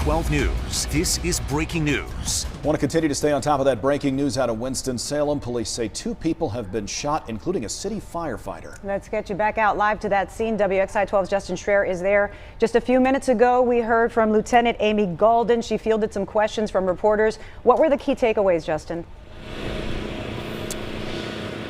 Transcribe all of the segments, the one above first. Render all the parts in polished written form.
12 News. This is breaking news. Want to continue to stay on top of that breaking news out of Winston-Salem. Police say 2 people have been shot, including a city firefighter. Let's get you back out live to that scene. WXI 12's Justin Schreier is there. Just a few minutes ago, we heard from Lieutenant Amy Galden. She fielded some questions from reporters. What were the key takeaways, Justin?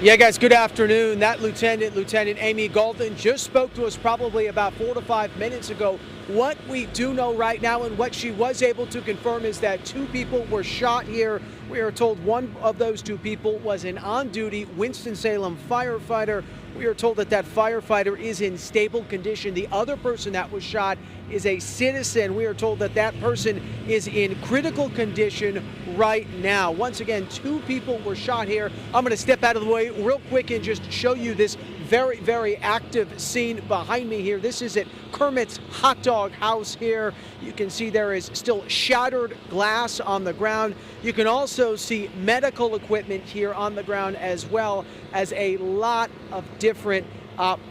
Yeah, guys, good afternoon. That Lieutenant Amy Galden, just spoke to us probably about 4 to 5 minutes ago. What we do know right now and what she was able to confirm is that 2 people were shot here. We are told one of those 2 people was an on-duty Winston-Salem firefighter. We are told that that firefighter is in stable condition. The other person that was shot is a citizen. We are told that that person is in critical condition right now. Once again, 2 people were shot here. I'm going to step out of the way real quick and just show you this very, very active scene behind me here. This is at Kermit's Hot Dog House here. You can see there is still shattered glass on the ground. You can also see medical equipment here on the ground, as well as a lot of different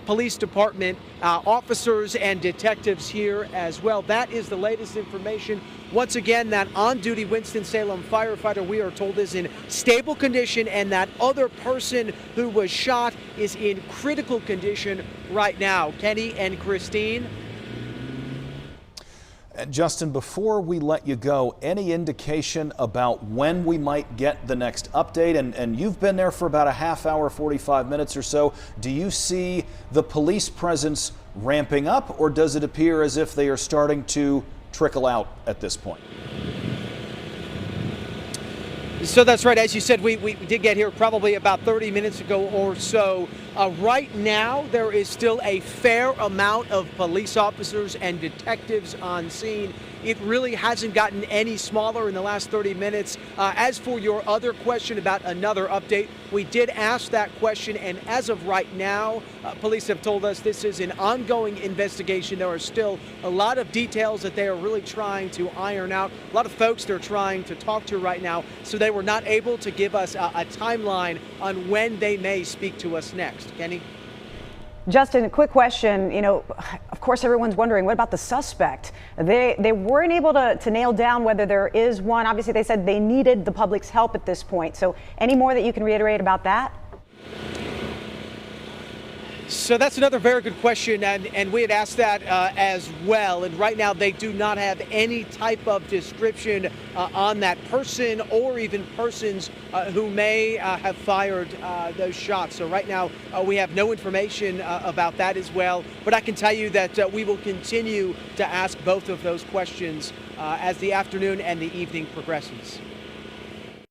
police department officers and detectives here as well. That is the latest information. Once again, that on-duty Winston-Salem firefighter, we are told, is in stable condition, and that other person who was shot is in critical condition right now. Kenny and Christine. Justin, before we let you go, any indication about when we might get the next update? And you've been there for about a half hour, 45 minutes or so. Do you see the police presence ramping up, or does it appear as if they are starting to trickle out at this point? So that's right. As you said, we did get here probably about 30 minutes ago or so. Right now, there is still a fair amount of police officers and detectives on scene. It really hasn't gotten any smaller in the last 30 minutes. As for your other question about another update, we did ask that question, and as of right now, police have told us this is an ongoing investigation. There are still a lot of details that they are really trying to iron out. A lot of folks they're trying to talk to right now, so they were not able to give us a timeline on when they may speak to us next. Kenny? Justin, a quick question. You know, of course, everyone's wondering, what about the suspect? They weren't able to nail down whether there is one. Obviously, they said they needed the public's help at this point. So any more that you can reiterate about that? So that's another very good question, and we had asked that as well. And right now, they do not have any type of description on that person or even persons who may have fired those shots. So right now, we have no information about that as well. But I can tell you that we will continue to ask both of those questions as the afternoon and the evening progresses.